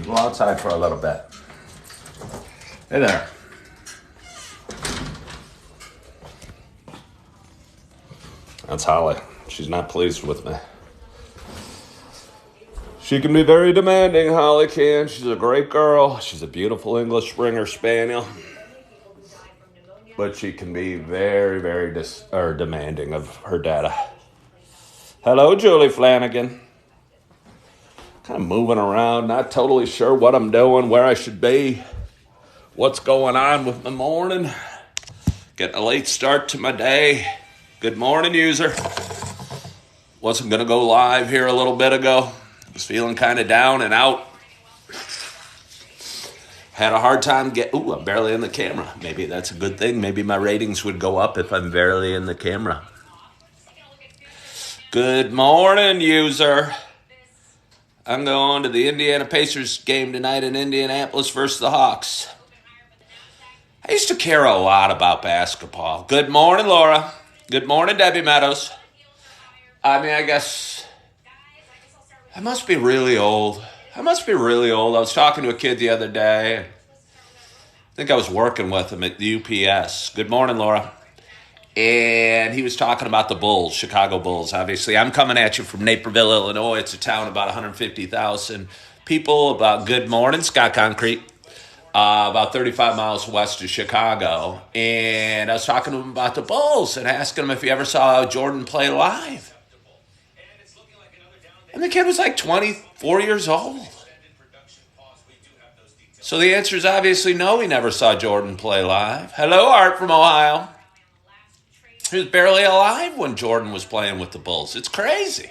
Go outside for a little bit. Hey there. That's Holly. She's not pleased with me. She can be very demanding, Holly can. She's a great girl. She's a beautiful English Springer Spaniel. But she can be very, very demanding of her data. Hello, Julie Flanagan. Kind of moving around, not totally sure what I'm doing, where I should be, what's going on with my morning. Getting a late start to my day. Good morning, user. Wasn't going to go live here a little bit ago. Was feeling kind of down and out. Had a hard time I'm barely in the camera. Maybe that's a good thing. Maybe my ratings would go up if I'm barely in the camera. Good morning, user. I'm going to the Indiana Pacers game tonight in Indianapolis versus the Hawks. I used to care a lot about basketball. Good morning, Laura. Good morning, Debbie Meadows. I guess I must be really old. I was talking to a kid the other day. I think I was working with him at the UPS. Good morning, Laura. And he was talking about the Bulls, Chicago Bulls, obviously. I'm coming at you from Naperville, Illinois. It's a town about 150,000 people. Good morning, Scott Concrete. About 35 miles west of Chicago. And I was talking to him about the Bulls and asking him if he ever saw Jordan play live. And the kid was like 24 years old. So the answer is obviously no, he never saw Jordan play live. Hello, Art from Ohio. He was barely alive when Jordan was playing with the Bulls. It's crazy.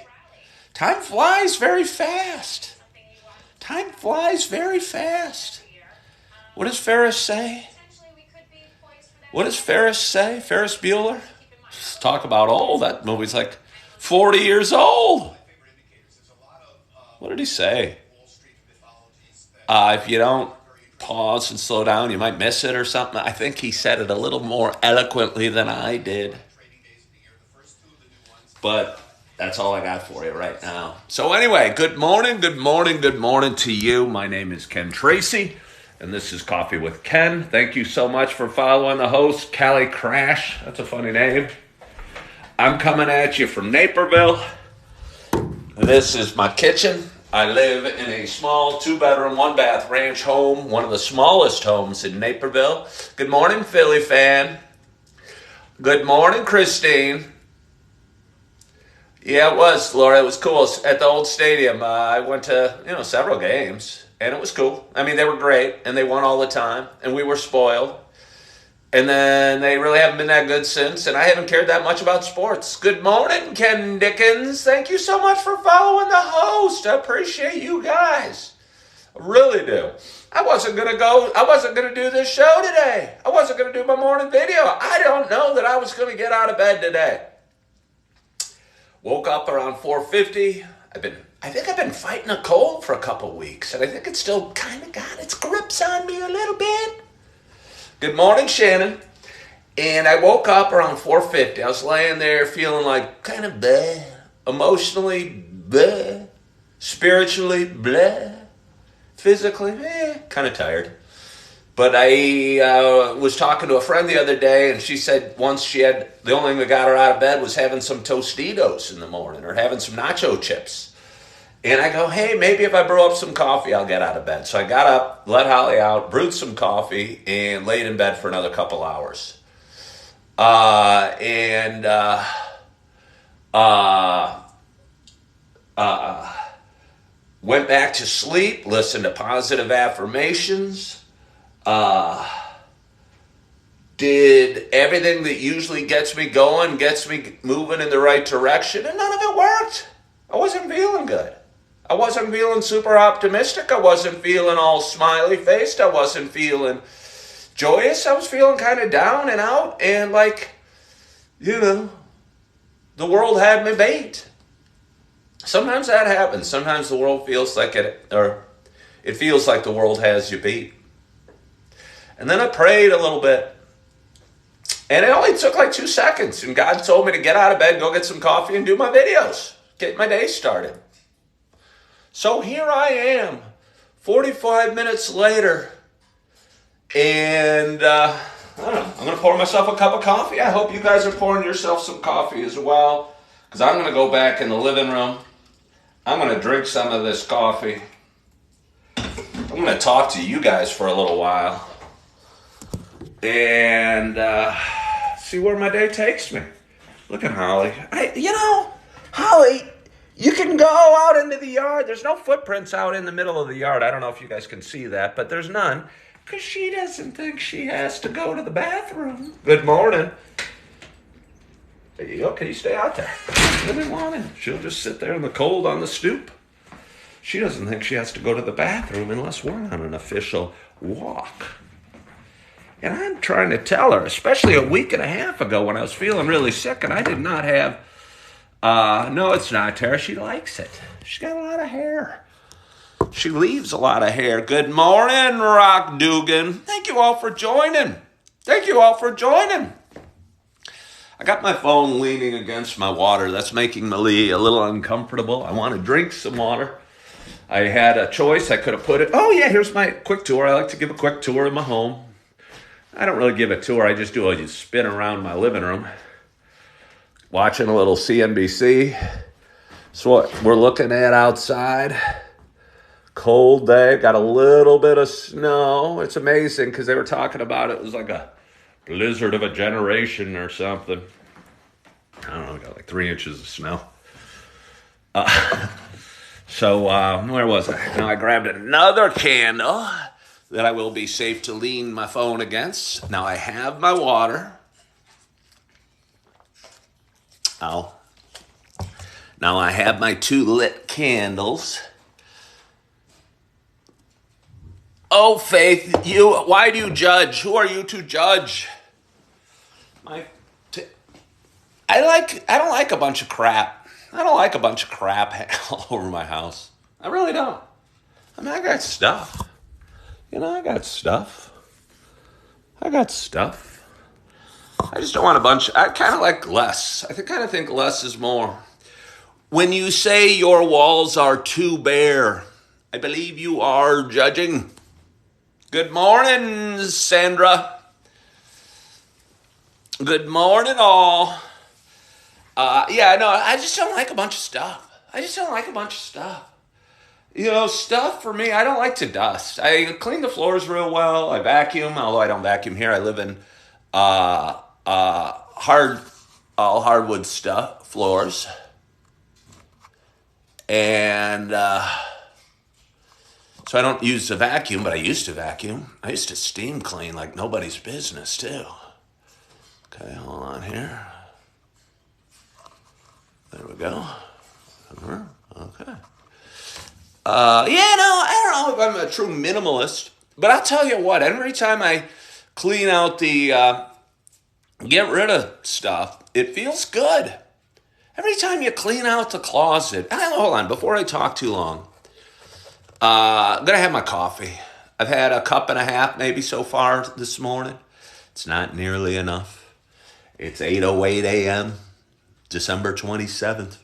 Time flies very fast. What does Ferris say? Ferris Bueller? Talk about old. That movie's like 40 years old. What did he say? If you don't pause and slow down, you might miss it or something. I think he said it a little more eloquently than I did. But that's all I got for you right now. So anyway, good morning to you. My name is Ken Tracy, and this is Coffee with Ken. Thank you so much for following the host, Callie Crash. That's a funny name. I'm coming at you from Naperville. This is my kitchen. I live in a small 2-bedroom, 1-bath ranch home, one of the smallest homes in Naperville. Good morning, Philly fan. Good morning, Christine. Yeah, it was, Laura. It was cool. At the old stadium, I went to, several games, and it was cool. They were great, and they won all the time, and we were spoiled. And then they really haven't been that good since, and I haven't cared that much about sports. Good morning, Ken Dickens. Thank you so much for following the host. I appreciate you guys. I really do. I wasn't going to do this show today. I wasn't going to do my morning video. I don't know that I was going to get out of bed today. Woke up around 4:50. I think I've been fighting a cold for a couple weeks, and I think it's still kind of got its grips on me a little bit. Good morning, Shannon. And I woke up around 4:50. I was laying there feeling like kind of bleh, emotionally bleh, spiritually bleh, physically kind of tired. But I was talking to a friend the other day, and she said the only thing that got her out of bed was having some Tostitos in the morning or having some nacho chips. And I go, hey, maybe if I brew up some coffee, I'll get out of bed. So I got up, let Holly out, brewed some coffee, and laid in bed for another couple hours. Went back to sleep, listened to positive affirmations, did everything that usually gets me going, gets me moving in the right direction, and none of it worked. I wasn't feeling good. I wasn't feeling super optimistic. I wasn't feeling all smiley faced. I wasn't feeling joyous. I was feeling kind of down and out, and the world had me bait. Sometimes that happens. Sometimes the world feels like it feels like the world has you beat. And then I prayed a little bit. And it only took like 2 seconds. And God told me to get out of bed, go get some coffee, and do my videos. Get my day started. So here I am, 45 minutes later, and I don't know, I'm going to pour myself a cup of coffee. I hope you guys are pouring yourself some coffee as well, because I'm going to go back in the living room. I'm going to drink some of this coffee. I'm going to talk to you guys for a little while and see where my day takes me. Look at Holly. Holly, you can go out into the yard. There's no footprints out in the middle of the yard. I don't know if you guys can see that, but there's none because she doesn't think she has to go to the bathroom. Good morning. Can you stay out there? Good morning. She'll just sit there in the cold on the stoop. She doesn't think she has to go to the bathroom unless we're on an official walk. And I'm trying to tell her, especially a week and a half ago when I was feeling really sick and I did not have, no, it's not Tara. She likes it. She's got a lot of hair. She leaves a lot of hair. Good morning, Rock Dugan. Thank you all for joining. I got my phone leaning against my water. That's making me a little uncomfortable. I want to drink some water. I had a choice. I could have put it. Oh, yeah, here's my quick tour. I like to give a quick tour of my home. I don't really give a tour. I just do a spin around my living room, watching a little CNBC. So what we're looking at outside. Cold day. Got a little bit of snow. It's amazing because they were talking about it was like a blizzard of a generation or something. I don't know. We got like 3 inches of snow. So where was I? Now I grabbed another candle that I will be safe to lean my phone against. Now I have my water. Now I have my 2 lit candles. Oh, Faith, why do you judge? Who are you to judge? I don't like a bunch of crap. I don't like a bunch of crap all over my house. I really don't. I mean, I got stuff. I got stuff. I just don't want a bunch. I kind of like less. I kind of think less is more. When you say your walls are too bare, I believe you are judging. Good morning, Sandra. Good morning, all. I just don't like a bunch of stuff. Stuff for me, I don't like to dust. I clean the floors real well. I vacuum, although I don't vacuum here. I live in hardwood floors. And so I don't use the vacuum, but I used to vacuum. I used to steam clean like nobody's business, too. Okay, hold on here. There we go. Okay. I don't know if I'm a true minimalist, but I'll tell you what, every time I clean out get rid of stuff, it feels good. Every time you clean out the closet, hold on, before I talk too long, I'm going to have my coffee. I've had a cup and a half maybe so far this morning. It's not nearly enough. It's 8:08 a.m., December 27th,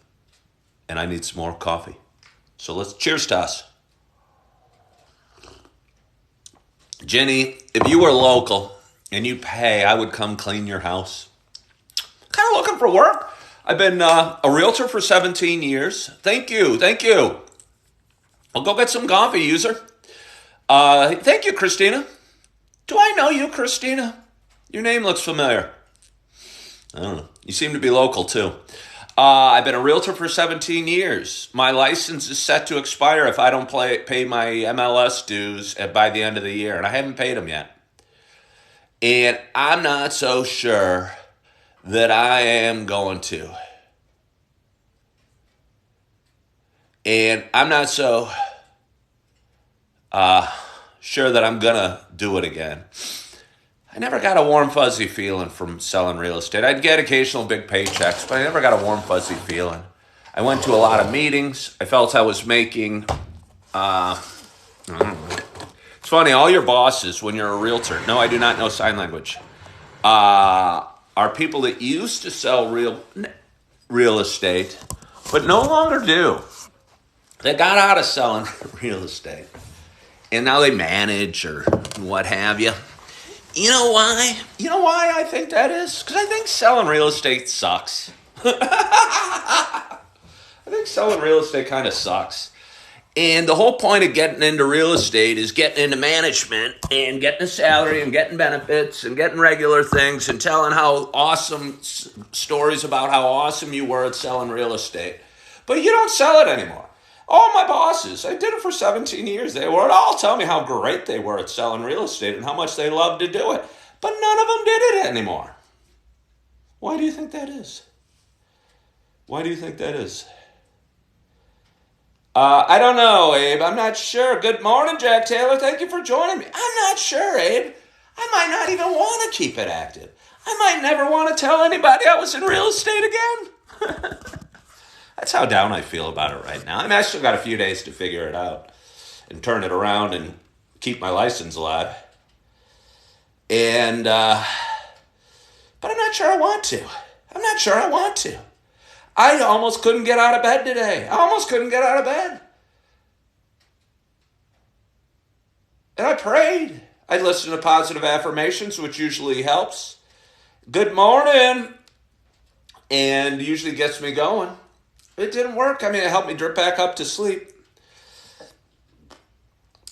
and I need some more coffee. So let's cheers to us. Jenny, if you were local and you pay, I would come clean your house. Kind of looking for work. I've been a realtor for 17 years. Thank you. I'll go get some coffee, user. Thank you, Christina. Do I know you, Christina? Your name looks familiar. I don't know. You seem to be local, too. I've been a realtor for 17 years. My license is set to expire if I don't pay my MLS dues by the end of the year, and I haven't paid them yet. And I'm not so sure that I am going to. And I'm not so sure that I'm going to do it again. I never got a warm, fuzzy feeling from selling real estate. I'd get occasional big paychecks, but I never got a warm, fuzzy feeling. I went to a lot of meetings. I felt I was making, I don't know. It's funny, all your bosses, when you're a realtor, no, I do not know sign language, are people that used to sell real estate, but no longer do. They got out of selling real estate. and now they manage or what have you. You know why? You know why I think that is? Because I think selling real estate sucks. I think selling real estate kind of sucks. And the whole point of getting into real estate is getting into management and getting a salary and getting benefits and getting regular things and telling how awesome stories about how awesome you were at selling real estate. But you don't sell it anymore. All my bosses, I did it for 17 years. They would all tell me how great they were at selling real estate and how much they loved to do it. But none of them did it anymore. Why do you think that is? Why do you think that is? I don't know, Abe. I'm not sure. Good morning, Jack Taylor. Thank you for joining me. I'm not sure, Abe. I might not even want to keep it active. I might never want to tell anybody I was in real estate again. That's how down I feel about it right now. I mean, I still got a few days to figure it out and turn it around and keep my license alive. And, but I'm not sure I want to. I'm not sure I want to. I almost couldn't get out of bed today. I almost couldn't get out of bed. And I prayed. I listened to positive affirmations, which usually helps. Good morning. And usually gets me going. It didn't work. I mean, it helped me drip back up to sleep.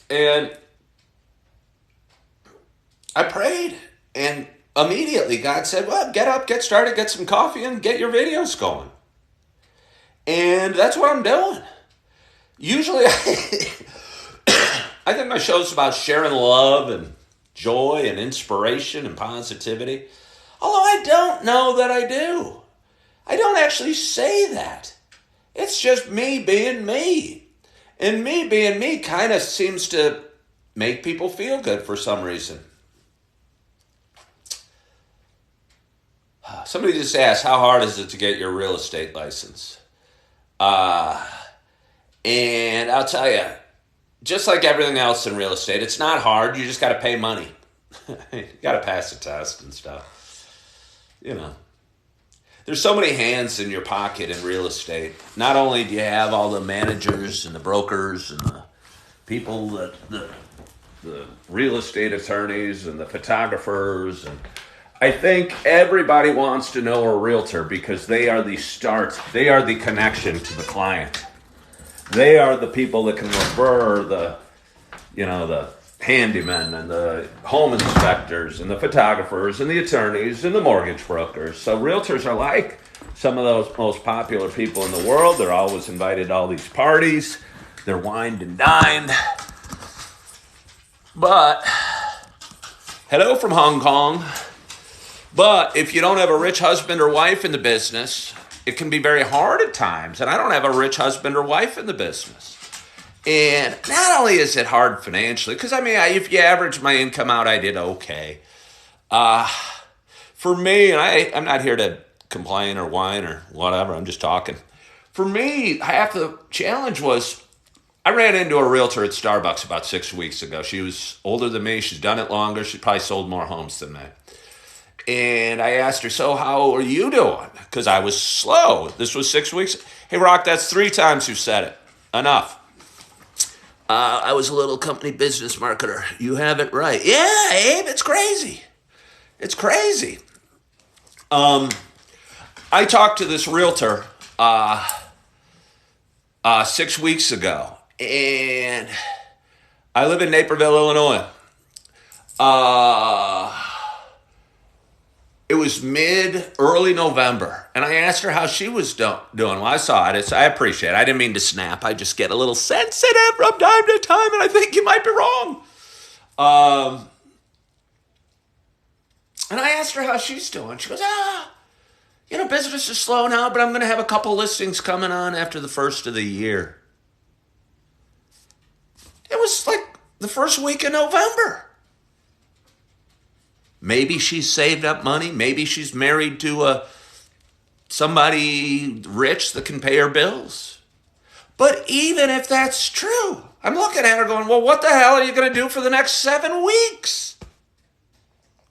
And I prayed. And immediately God said, well, get up, get started, get some coffee, and get your videos going. And that's what I'm doing. Usually, I think my show's about sharing love and joy and inspiration and positivity. Although I don't know that I do. I don't actually say that. It's just me being me. And me being me kind of seems to make people feel good for some reason. Somebody just asked, how hard is it to get your real estate license? And I'll tell you, just like everything else in real estate, it's not hard. You just got to pay money. You got to pass the test and stuff. You know, there's so many hands in your pocket in real estate. Not only do you have all the managers and the brokers and the people that the real estate attorneys and the photographers, and I think everybody wants to know a realtor because they are the start. They are the connection to the client. They are the people that can refer the handymen and the home inspectors and the photographers and the attorneys and the mortgage brokers. So realtors are like some of those most popular people in the world. They're always invited to all these parties. They're wined and dined. But, hello from Hong Kong. But if you don't have a rich husband or wife in the business, it can be very hard at times. And I don't have a rich husband or wife in the business. And not only is it hard financially, because I mean, if you average my income out, I did okay. For me, and I'm not here to complain or whine or whatever, I'm just talking. For me, half the challenge was I ran into a realtor at Starbucks about 6 weeks ago. She was older than me. She's done it longer. She probably sold more homes than me. And I asked her, so how are you doing? Because I was slow. This was 6 weeks. Hey, Rock, that's 3 times you've said it. Enough. I was a little company business marketer. You have it right. Yeah, Abe, it's crazy. It's crazy. I talked to this realtor 6 weeks ago, and I live in Naperville, Illinois. It was early November, and I asked her how she was doing. Well, I saw it. I appreciate it. I didn't mean to snap. I just get a little sensitive from time to time, and I think you might be wrong. And I asked her how she's doing. She goes, business is slow now, but I'm going to have a couple listings coming on after the first of the year. It was like the first week of November. Maybe she's saved up money. Maybe she's married to somebody rich that can pay her bills. But even if that's true, I'm looking at her going, well, what the hell are you going to do for the next 7 weeks?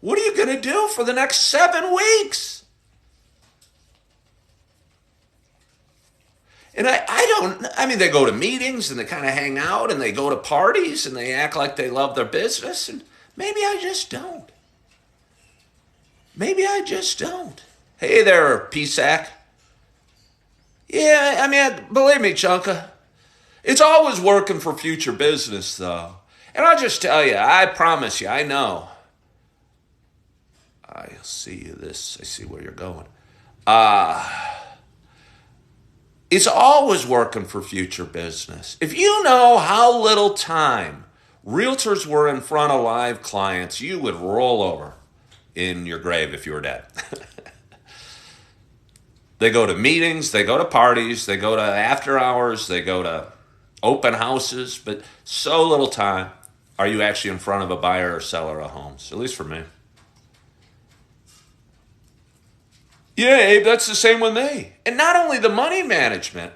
What are you going to do for the next 7 weeks? And I mean, they go to meetings and they kind of hang out and they go to parties and they act like they love their business. And maybe I just don't. Maybe I just don't. Hey there, PSAC. Yeah, I mean, believe me, Chunka, it's always working for future business, though. And I'll just tell you, I promise you, I know. I see this. I see where you're going. It's always working for future business. If you know how little time realtors were in front of live clients, you would roll over in your grave if you were dead. They go to meetings, they go to parties, they go to after hours, they go to open houses, but so little time are you actually in front of a buyer or seller of homes, at least for me. Yeah, Abe, that's the same with me. And not only the money management,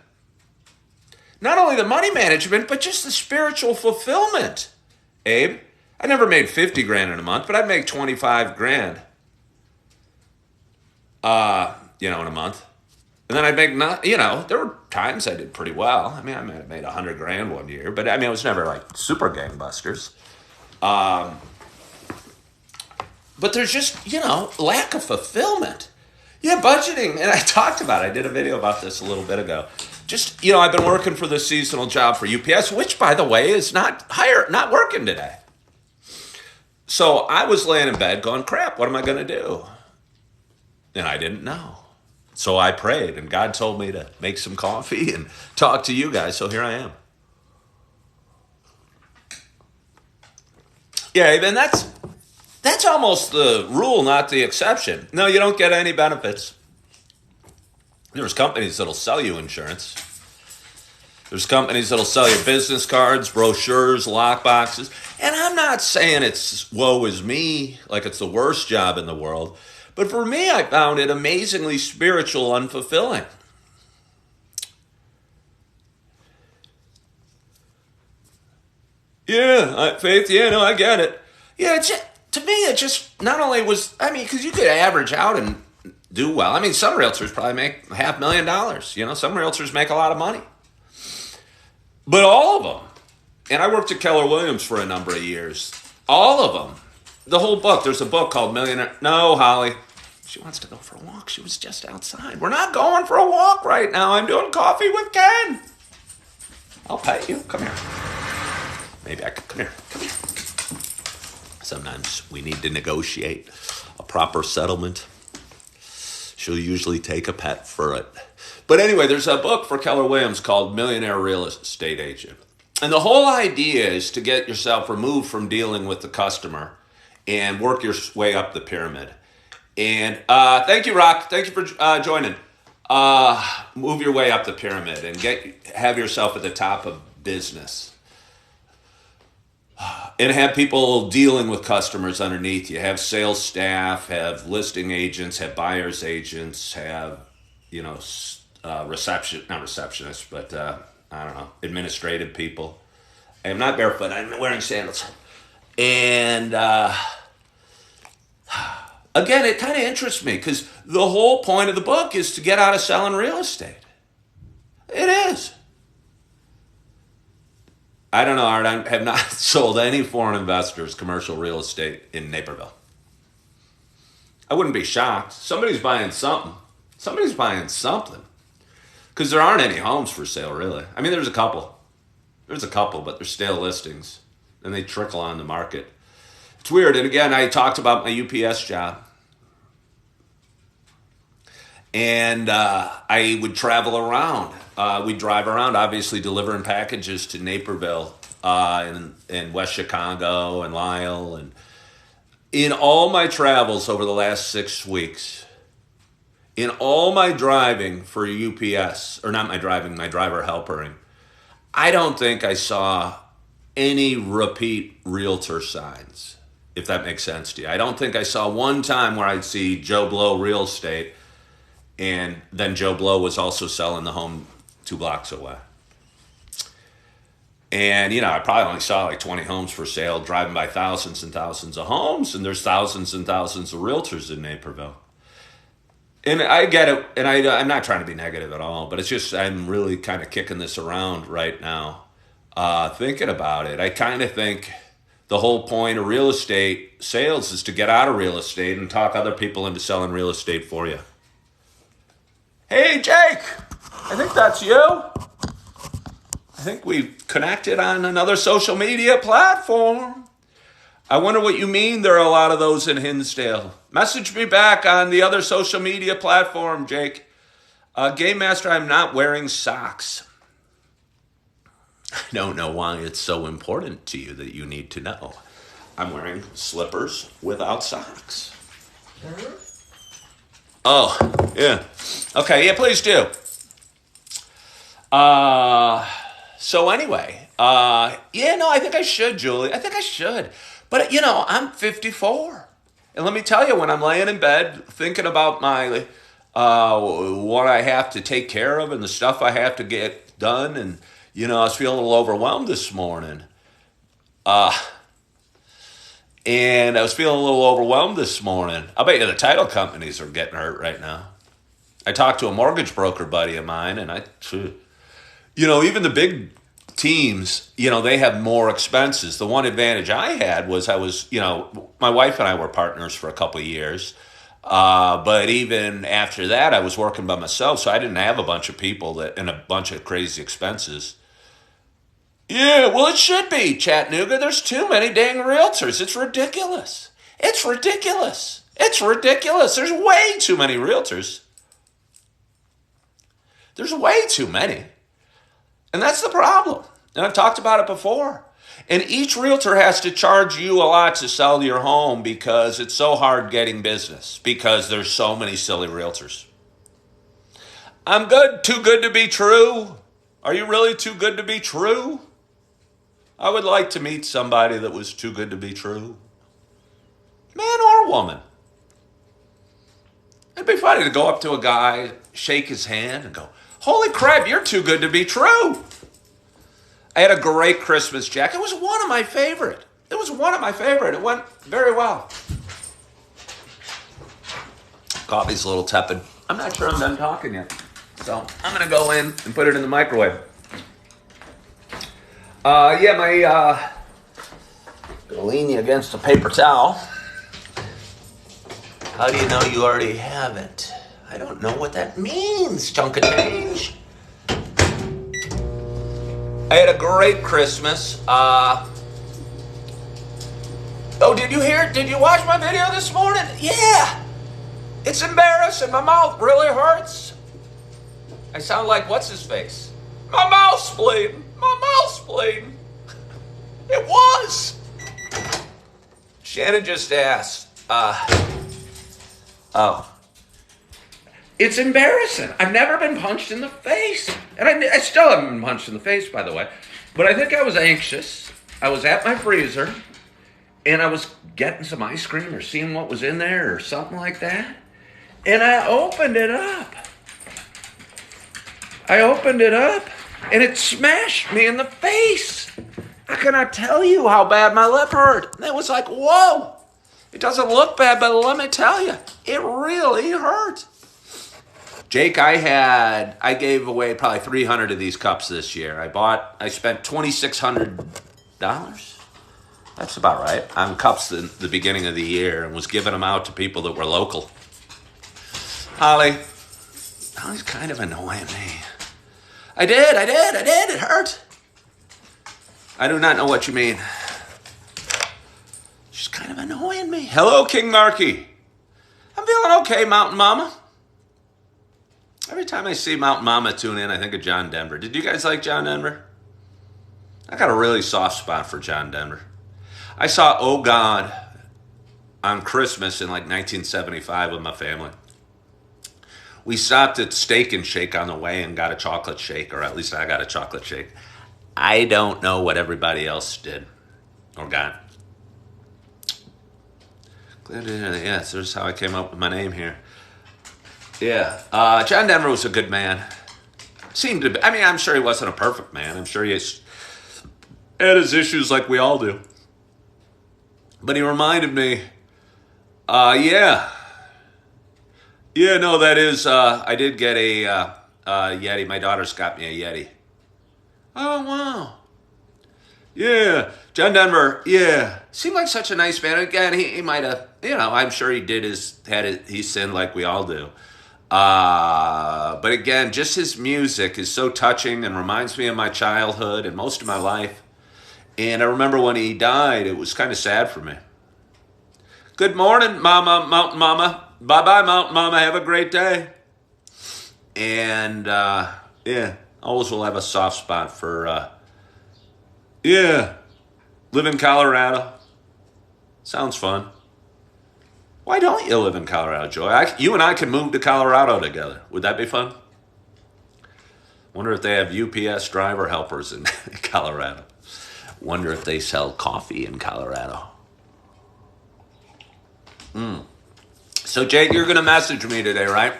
but just the spiritual fulfillment. Abe, I never made 50 grand in a month, but I'd make 25 grand, in a month. And then I'd make there were times I did pretty well. I mean, I might have made 100 grand one year, but I mean, it was never like super gangbusters. But there's just, lack of fulfillment. Yeah, budgeting, and I did a video about this a little bit ago. Just, I've been working for this seasonal job for UPS, which, by the way, is not working today. So I was laying in bed going, crap, what am I going to do? And I didn't know. So I prayed, and God told me to make some coffee and talk to you guys, so here I am. Yeah, and that's almost the rule, not the exception. No, you don't get any benefits. There's companies that'll sell you insurance. There's companies that'll sell you business cards, brochures, lockboxes. And I'm not saying it's woe is me, like it's the worst job in the world. But for me, I found it amazingly spiritual, unfulfilling. Yeah, Faith, I get it. Yeah, to me, it just not only was, because you could average out and do well. I mean, some realtors probably make $500,000. Some realtors make a lot of money. But all of them, and I worked at Keller Williams for a number of years, all of them, the whole book, there's a book called Millionaire. No, Holly, she wants to go for a walk. She was just outside. We're not going for a walk right now. I'm doing coffee with Ken. I'll pay you. Come here. Maybe I could, come here. Sometimes we need to negotiate a proper settlement. She'll usually take a pet for it. But anyway, there's a book for Keller Williams called Millionaire Real Estate Agent. And the whole idea is to get yourself removed from dealing with the customer and work your way up the pyramid. And thank you, Rock. Thank you for joining. Move your way up the pyramid and have yourself at the top of business. And have people dealing with customers underneath you. Have sales staff, have listing agents, have buyer's agents, have, not receptionists, but I don't know, administrative people. I am not barefoot. I'm wearing sandals. And again, it kind of interests me because the whole point of the book is to get out of selling real estate. It is. I don't know, Art. I have not sold any foreign investors commercial real estate in Naperville. I wouldn't be shocked. Somebody's buying something. Because there aren't any homes for sale, really. I mean, there's a couple. But they're stale listings. And they trickle on the market. It's weird. And again, I talked about my UPS job. And I would travel around. We'd drive around, obviously delivering packages to Naperville in West Chicago and Lisle. And in all my travels over the last 6 weeks, in all my driving for UPS, or not my driving, my driver helpering, I don't think I saw any repeat realtor signs, if that makes sense to you. I don't think I saw one time where I'd see Joe Blow Real Estate, and then Joe Blow was also selling the home 2 blocks away. And, I probably only saw like 20 homes for sale, driving by thousands and thousands of homes, and there's thousands and thousands of realtors in Naperville. And I get it, and I'm not trying to be negative at all, but it's just I'm really kind of kicking this around right now, thinking about it. I kind of think the whole point of real estate sales is to get out of real estate and talk other people into selling real estate for you. Hey, Jake, I think that's you. I think we've connected on another social media platform. I wonder what you mean there are a lot of those in Hinsdale. Message me back on the other social media platform, Jake. Game Master, I'm not wearing socks. I don't know why it's so important to you that you need to know. I'm wearing slippers without socks. Oh, yeah. Okay, yeah, please do. So anyway, yeah, no, I think I should, Julie. I think I should. But, I'm 54. And let me tell you, when I'm laying in bed thinking about my, what I have to take care of and the stuff I have to get done, and, I was feeling a little overwhelmed this morning. And I was feeling a little overwhelmed this morning. I'll bet you the title companies are getting hurt right now. I talked to a mortgage broker buddy of mine, and even the big teams, they have more expenses. The one advantage I had was my wife and I were partners for a couple of years. But even after that, I was working by myself, so I didn't have a bunch of people and a bunch of crazy expenses. Yeah, well, it should be, Chattanooga. There's too many dang realtors. It's ridiculous. It's ridiculous. It's ridiculous. There's way too many realtors. There's way too many. And that's the problem. And I've talked about it before. And each realtor has to charge you a lot to sell your home because it's so hard getting business because there's so many silly realtors. I'm good. Too good to be true. Are you really too good to be true? I would like to meet somebody that was too good to be true. Man or woman. It'd be funny to go up to a guy, shake his hand, and go, holy crap, you're too good to be true. I had a great Christmas, Jack. It was one of my favorite. It went very well. Coffee's a little tepid. I'm not sure I'm done talking yet. So I'm going to go in and put it in the microwave. Gonna lean you against a paper towel. How do you know you already have it? I don't know what that means, chunk of change. I had a great Christmas. Oh, did you hear? Did you watch my video this morning? Yeah. It's embarrassing. My mouth really hurts. I sound like what's his face? My mouth's bleeding. It was. Shannon just asked. It's embarrassing. I've never been punched in the face. And I still haven't been punched in the face, by the way. But I think I was anxious. I was at my freezer, and I was getting some ice cream or seeing what was in there or something like that. And I opened it up. And it smashed me in the face. I cannot tell you how bad my lip hurt. And it was like, whoa. It doesn't look bad, but let me tell you, it really hurt. Jake, I gave away probably 300 of these cups this year. I spent $2,600. That's about right. On cups in the beginning of the year and was giving them out to people that were local. Holly's kind of annoying me. I did. It hurt. I do not know what you mean. She's kind of annoying me. Hello, King Marky. I'm feeling okay, Mountain Mama. Every time I see Mountain Mama tune in, I think of John Denver. Did you guys like John Denver? I got a really soft spot for John Denver. I saw Oh God on Christmas in like 1975 with my family. We stopped at Steak and Shake on the way and got a chocolate shake, or at least I got a chocolate shake. I don't know what everybody else did or got. Yeah, so this is how I came up with my name here. Yeah, John Denver was a good man. Seemed to be, I'm sure he wasn't a perfect man. I'm sure he had his issues like we all do. But he reminded me, Yeah, no, that is. I did get a Yeti. My daughter's got me a Yeti. Oh wow. Yeah, John Denver. Yeah, seemed like such a nice man. Again, he might have. I'm sure he did he sinned like we all do. But again, just his music is so touching and reminds me of my childhood and most of my life. And I remember when he died, it was kind of sad for me. Good morning, Mama, Mountain Mama. Bye bye, Mountain Mama. Have a great day. And yeah, always will have a soft spot for, yeah, live in Colorado. Sounds fun. Why don't you live in Colorado, Joy? You and I can move to Colorado together. Would that be fun? Wonder if they have UPS driver helpers in Colorado. Wonder if they sell coffee in Colorado. So, Jake, you're going to message me today, right?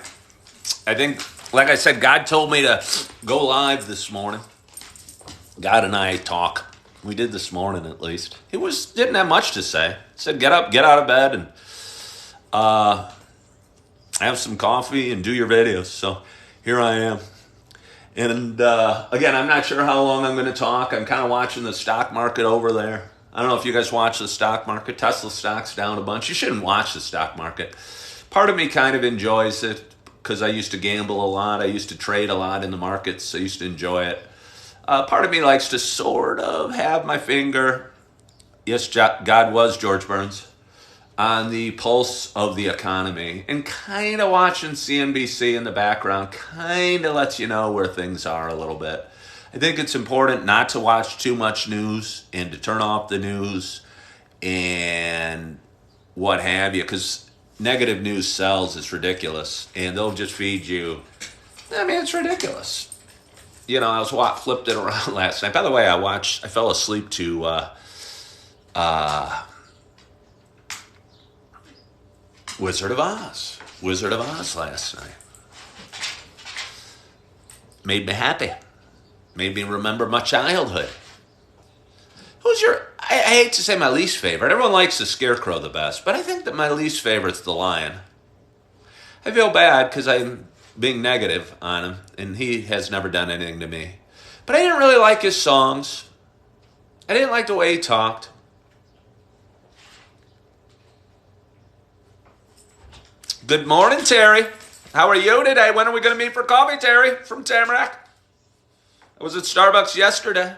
I think, like I said, God told me to go live this morning. God and I talk. We did this morning, at least. He didn't have much to say. He said, get up, get out of bed, and have some coffee and do your videos. So here I am. And again, I'm not sure how long I'm going to talk. I'm kind of watching the stock market over there. I don't know if you guys watch the stock market. Tesla stock's down a bunch. You shouldn't watch the stock market. Part of me kind of enjoys it because I used to gamble a lot. I used to trade a lot in the markets. I used to enjoy it. Part of me likes to sort of have my finger, yes, God was George Burns, on the pulse of the economy, and kind of watching CNBC in the background kind of lets you know where things are a little bit. I think it's important not to watch too much news and to turn off the news and what have you, because negative news sells. It's ridiculous, and they'll just feed you. I mean, it's ridiculous. I was flipped it around last night. By the way, I fell asleep to Wizard of Oz last night. Made me happy. Made me remember my childhood. I hate to say my least favorite. Everyone likes the Scarecrow the best, but I think that my least favorite's the Lion. I feel bad because I'm being negative on him, and he has never done anything to me. But I didn't really like his songs. I didn't like the way he talked. Good morning, Terry. How are you today? When are we going to meet for coffee, Terry, from Tamarack? I was at Starbucks yesterday.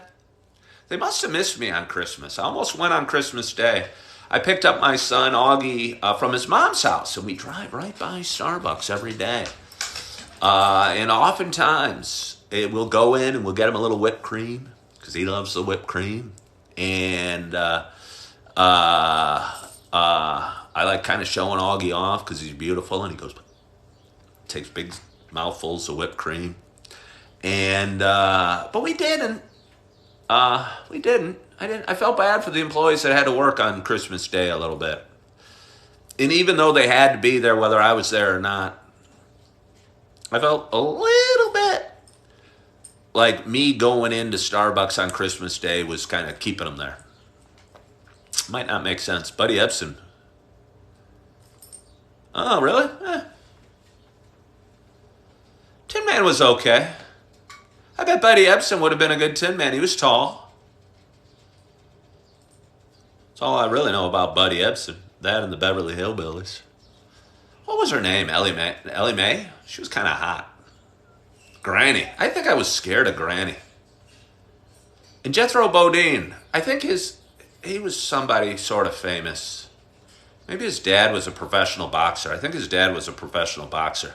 They must have missed me on Christmas. I almost went on Christmas Day. I picked up my son, Augie, from his mom's house, and we drive right by Starbucks every day. And oftentimes, we'll go in and we'll get him a little whipped cream, because he loves the whipped cream. And I like kind of showing Augie off because he's beautiful, and he takes big mouthfuls of whipped cream. And but we didn't. I felt bad for the employees that had to work on Christmas Day a little bit. And even though they had to be there, whether I was there or not, I felt a little bit like me going into Starbucks on Christmas Day was kind of keeping them there. Might not make sense. Buddy Ebsen. Oh, really? Tin Man was okay. I bet Buddy Ebsen would have been a good Tin Man. He was tall. That's all I really know about Buddy Ebsen. That and the Beverly Hillbillies. What was her name? Ellie Mae? Ellie Mae? She was kind of hot. Granny. I think I was scared of Granny. And Jethro Bodine. I think he was somebody sort of famous. Maybe his dad was a professional boxer. I think his dad was a professional boxer.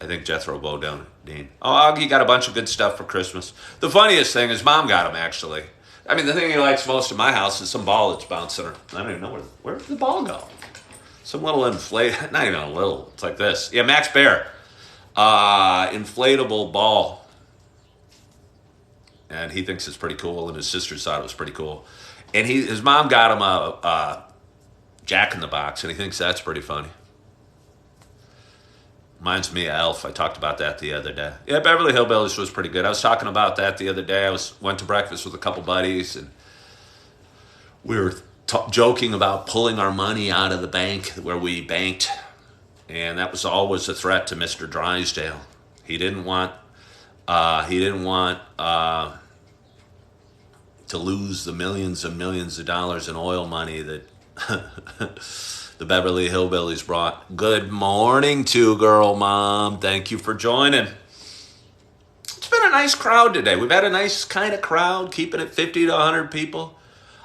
I think Jethro Bodine. Oh, Augie got a bunch of good stuff for Christmas. The funniest thing is Mom got him, actually. I mean, the thing he likes most in my house is some ball that's bouncing. I don't even know where did the ball go? Some little inflate, not even a little. It's like this. Yeah, Max Bear. Inflatable ball. And he thinks it's pretty cool, and his sister thought it was pretty cool. And his mom got him a Jack in the Box, and he thinks that's pretty funny. Reminds me of Elf. I talked about that the other day. Yeah, Beverly Hillbillies was pretty good. I was talking about that the other day. I went to breakfast with a couple buddies, and we were joking about pulling our money out of the bank where we banked And that was always a threat to Mr. Drysdale. He didn't want to lose the millions and millions of dollars in oil money that the Beverly Hillbillies brought. Good morning, Two Girl Mom. Thank you for joining. It's been a nice crowd today. We've had a nice kind of crowd, keeping it 50 to 100 people.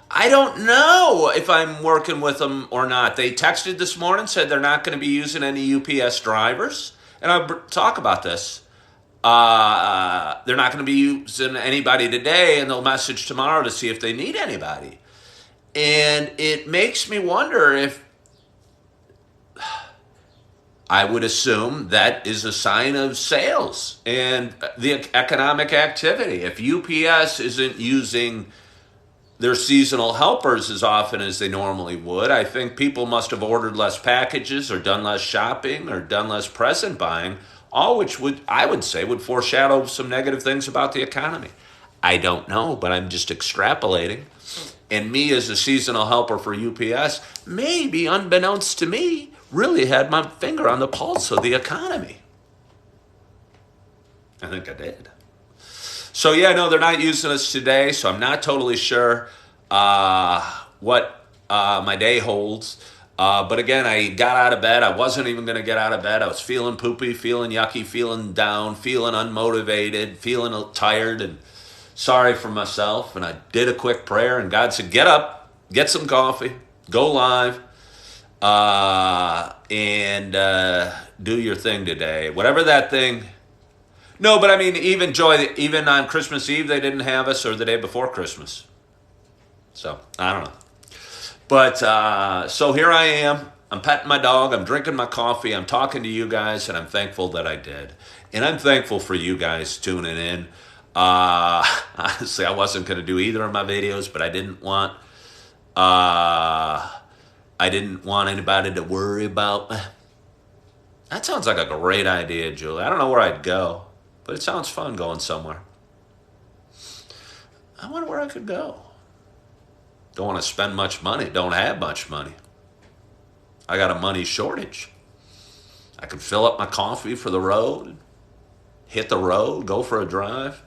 I don't know if I'm working with them or not. They texted this morning, said they're not going to be using any UPS drivers. And I'll talk about this. They're not going to be using anybody today, and they'll message tomorrow to see if they need anybody. And it makes me wonder if, I would assume that is a sign of sales and the economic activity. If UPS isn't using their seasonal helpers as often as they normally would, I think people must have ordered less packages or done less shopping or done less present buying, all which I would say would foreshadow some negative things about the economy. I don't know, but I'm just extrapolating. And me as a seasonal helper for UPS, maybe unbeknownst to me, really had my finger on the pulse of the economy. I think I did. So yeah, no, they're not using us today, so I'm not totally sure what my day holds. But again, I got out of bed. I wasn't even going to get out of bed. I was feeling poopy, feeling yucky, feeling down, feeling unmotivated, feeling tired and sorry for myself. And I did a quick prayer, and God said, get up, get some coffee, go live, and do your thing today. Whatever that thing. No, but I mean, even on Christmas Eve, they didn't have us, or the day before Christmas. So, I don't know. But, so here I am. I'm petting my dog. I'm drinking my coffee. I'm talking to you guys, and I'm thankful that I did. And I'm thankful for you guys tuning in. Honestly, I wasn't going to do either of my videos, but I didn't want anybody to worry about. That sounds like a great idea, Julie. I don't know where I'd go, but it sounds fun going somewhere. I wonder where I could go. Don't want to spend much money. Don't have much money. I got a money shortage. I could fill up my coffee for the road, hit the road, go for a drive.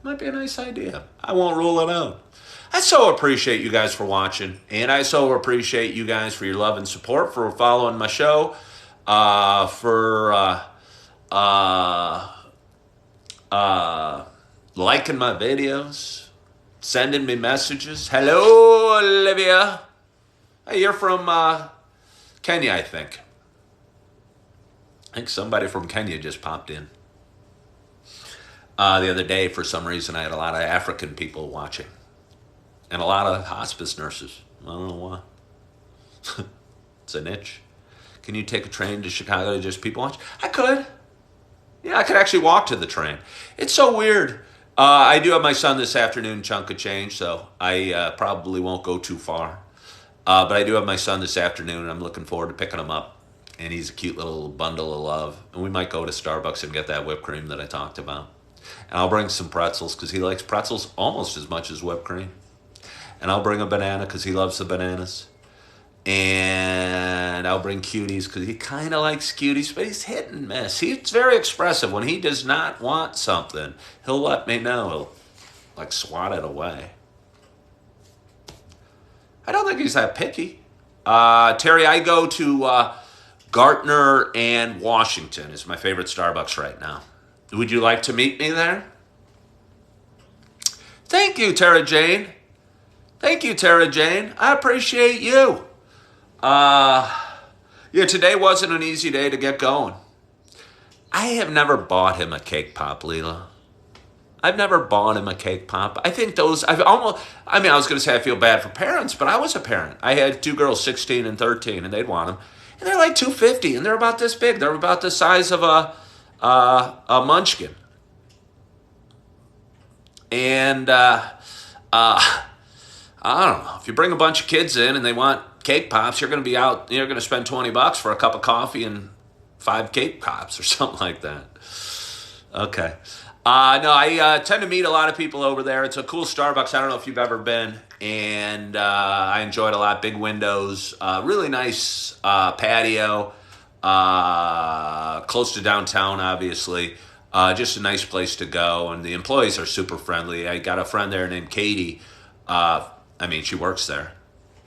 Might be a nice idea. I won't rule it out. I so appreciate you guys for watching, and I so appreciate you guys for your love and support, for following my show, for liking my videos, sending me messages. Hello, Olivia. Hey, you're from Kenya, I think. I think somebody from Kenya just popped in. The other day, for some reason, I had a lot of African people watching. And a lot of hospice nurses. I don't know why. It's a niche. Can you take a train to Chicago to just people watch? I could. Yeah, I could actually walk to the train. It's so weird. I do have my son this afternoon, chunk of change, so I probably won't go too far. But I do have my son this afternoon, and I'm looking forward to picking him up. And he's a cute little bundle of love. And we might go to Starbucks and get that whipped cream that I talked about. And I'll bring some pretzels because he likes pretzels almost as much as whipped cream. And I'll bring a banana because he loves the bananas. And I'll bring cuties because he kind of likes cuties, but he's hit and miss. He's very expressive. When he does not want something, he'll let me know. He'll like swat it away. I don't think he's that picky. Terry, I go to Gartner and Washington is my favorite Starbucks right now. Would you like to meet me there? Thank you, Tara Jane. Thank you, Tara Jane. I appreciate you. Yeah, today wasn't an easy day to get going. I have never bought him a cake pop, Leela. I've never bought him a cake pop. I think those, I was going to say I feel bad for parents, but I was a parent. I had two girls, 16 and 13, and they'd want them. And they're like $2.50, and they're about this big. They're about the size of a munchkin. And I don't know. If you bring a bunch of kids in and they want cake pops, you're going to be out. You're going to spend $20 for a cup of coffee and 5 cake pops or something like that. Okay. No, I tend to meet a lot of people over there. It's a cool Starbucks. I don't know if you've ever been, and I enjoyed a lot. Big windows, really nice patio. close to downtown, obviously. Just a nice place to go, and the employees are super friendly. I got a friend there named Katie. She works there.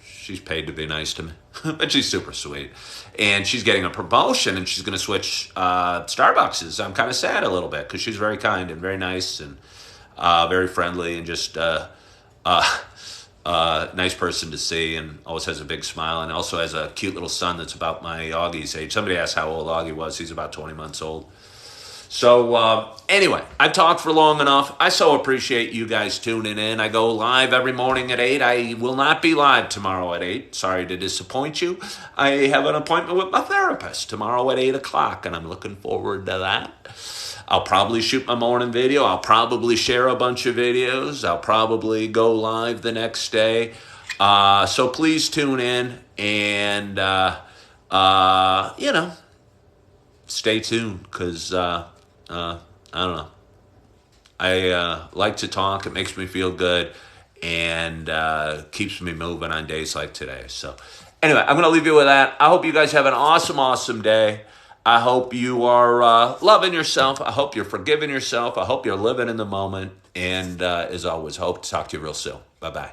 She's paid to be nice to me, but she's super sweet. And she's getting a promotion, and she's going to switch Starbucks. I'm kind of sad a little bit because she's very kind and very nice and very friendly and just nice person to see, and always has a big smile, and also has a cute little son that's about my Augie's age. Somebody asked how old Augie was. He's about 20 months old. So anyway, I've talked for long enough. I so appreciate you guys tuning in. I go live every morning at 8. I will not be live tomorrow at 8. Sorry to disappoint you. I have an appointment with my therapist tomorrow at 8 o'clock, and I'm looking forward to that. I'll probably shoot my morning video. I'll probably share a bunch of videos. I'll probably go live the next day. So please tune in and, stay tuned because... I don't know. I like to talk. It makes me feel good and keeps me moving on days like today. So anyway, I'm going to leave you with that. I hope you guys have an awesome, awesome day. I hope you are loving yourself. I hope you're forgiving yourself. I hope you're living in the moment. And as always, hope to talk to you real soon. Bye-bye.